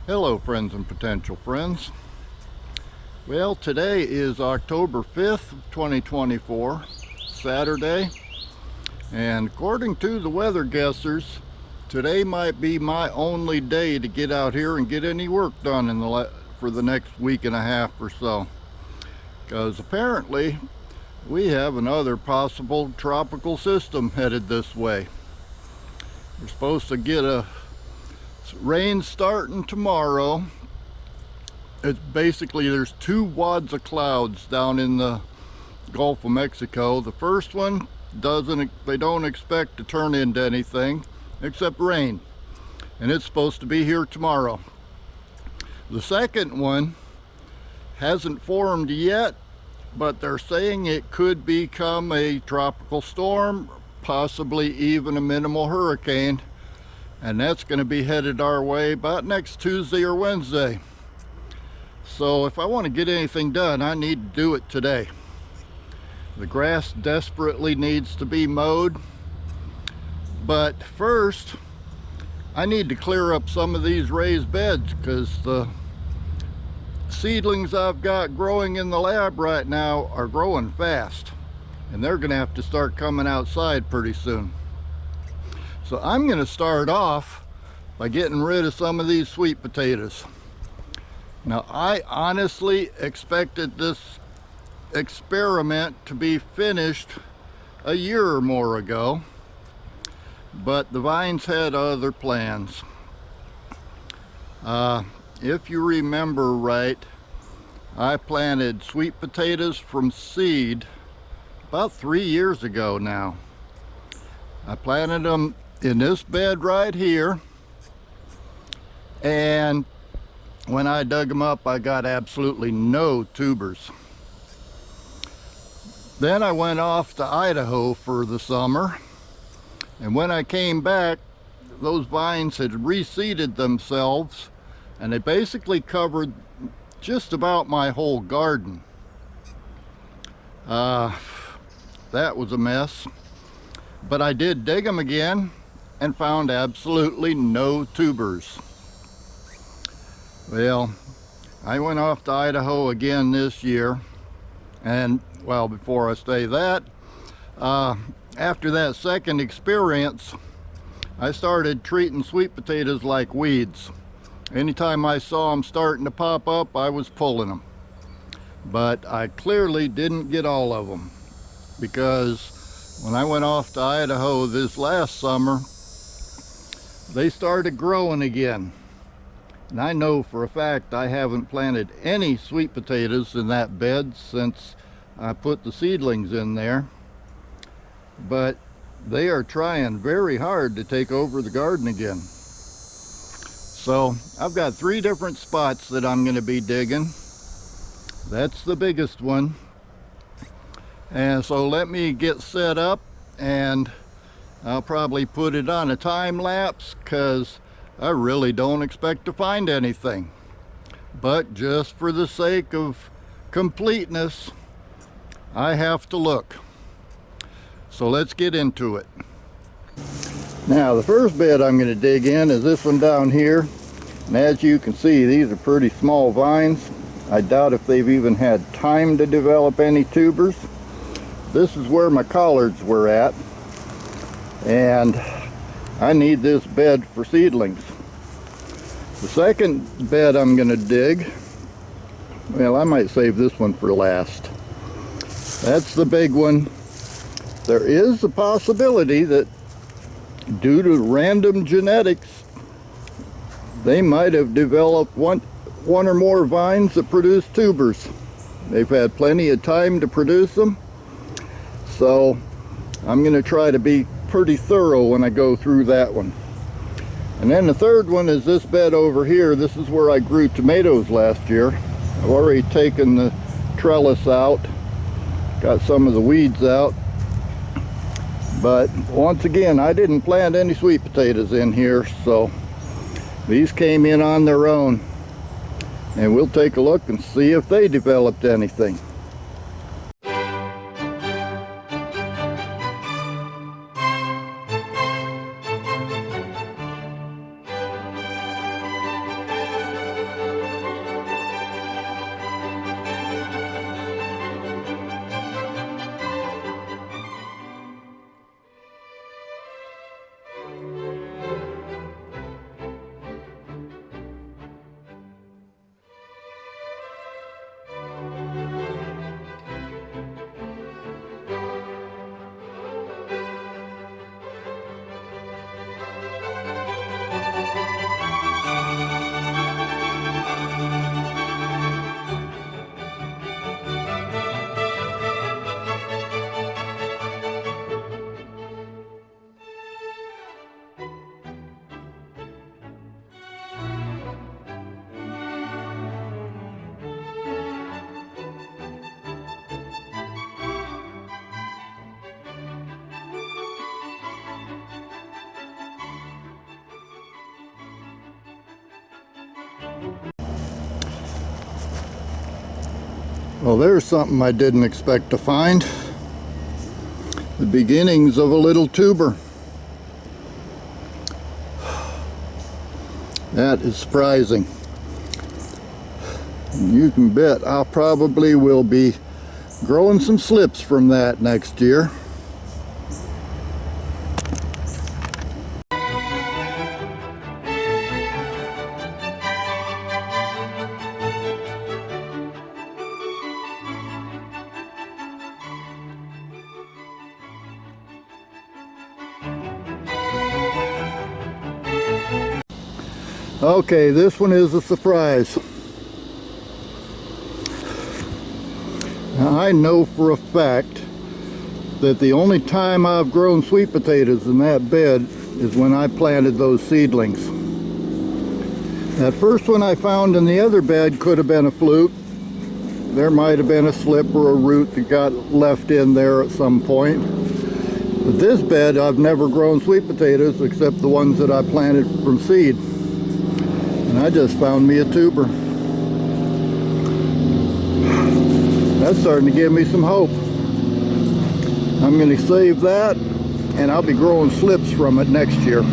Hello friends and potential friends. Well, today is October 5th, 2024, Saturday, and according to the weather guessers, today might be my only day to get out here and get any work done for the next week and a half or so, because apparently we have another possible tropical system headed this way. We're supposed to get a rain starting tomorrow. It's basically, there's two wads of clouds down in the Gulf of Mexico. The first one they don't expect to turn into anything except rain, and it's supposed to be here tomorrow. The second one hasn't formed yet, but they're saying it could become a tropical storm, possibly even a minimal hurricane, and that's going to be headed our way about next Tuesday or Wednesday. So if I want to get anything done, I need to do it today. The grass desperately needs to be mowed, but first I need to clear up some of these raised beds, because the seedlings I've got growing in the lab right now are growing fast, and they're going to have to start coming outside pretty soon. So I'm going to start off by getting rid of some of these sweet potatoes. Now, I honestly expected this experiment to be finished a year or more ago, but the vines had other plans. If you remember right, I planted sweet potatoes from seed about 3 years ago now. I planted them in this bed right here, and when I dug them up, I got absolutely no tubers. Then I went off to Idaho for the summer, and when I came back, those vines had reseeded themselves, and they basically covered just about my whole garden. That was a mess, but I did dig them again and found absolutely no tubers. Well, I went off to Idaho again this year, and well, before I say that, after that second experience, I started treating sweet potatoes like weeds. Anytime I saw them starting to pop up, I was pulling them. But I clearly didn't get all of them, because when I went off to Idaho this last summer, they started growing again. And I know for a fact I haven't planted any sweet potatoes in that bed since I put the seedlings in there. But they are trying very hard to take over the garden again. So I've got 3 different spots that I'm going to be digging. That's the biggest one. And so let me get set up, and I'll probably put it on a time lapse, because I really don't expect to find anything. But just for the sake of completeness, I have to look. So let's get into it. Now, the first bed I'm going to dig in is this one down here. And as you can see, these are pretty small vines. I doubt if they've even had time to develop any tubers. This is where my collards were at, and I need this bed for seedlings. The second bed I'm going to dig, well, I might save this one for last. That's the big one. There is a possibility that due to random genetics, they might have developed one or more vines that produce tubers. They've had plenty of time to produce them, so I'm going to try to be pretty thorough when I go through that one. And then the third one is this bed over here. This is where I grew tomatoes last year. I've already taken the trellis out, got some of the weeds out, but once again, I didn't plant any sweet potatoes in here, so these came in on their own, and we'll take a look and see if they developed anything. Well, there's something I didn't expect to find. The beginnings of a little tuber. That is surprising. You can bet I probably will be growing some slips from that next year. Okay, this one is a surprise. Now, I know for a fact that the only time I've grown sweet potatoes in that bed is when I planted those seedlings. That first one I found in the other bed could have been a fluke. There might have been a slip or a root that got left in there at some point. But this bed, I've never grown sweet potatoes except the ones that I planted from seed. And I just found me a tuber. That's starting to give me some hope. I'm going to save that, and I'll be growing slips from it next year.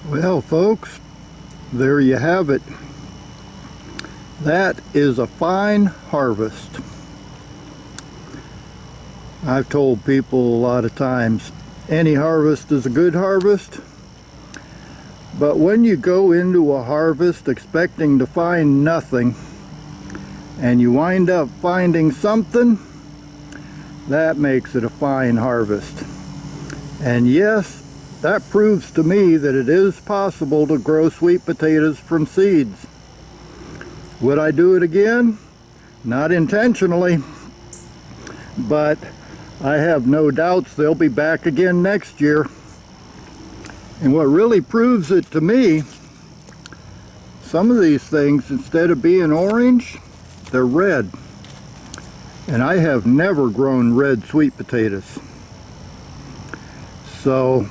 Well, folks, there you have it. That is a fine harvest. I've told people a lot of times, any harvest is a good harvest, but when you go into a harvest expecting to find nothing and you wind up finding something, that makes it a fine harvest. And yes, that proves to me that it is possible to grow sweet potatoes from seeds. Would I do it again? Not intentionally, but I have no doubts they'll be back again next year. And what really proves it to me, some of these things, instead of being orange, they're red. And I have never grown red sweet potatoes. So,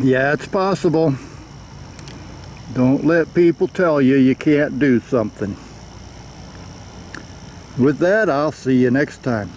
yeah, it's possible. Don't let people tell you you can't do something. With that, I'll see you next time.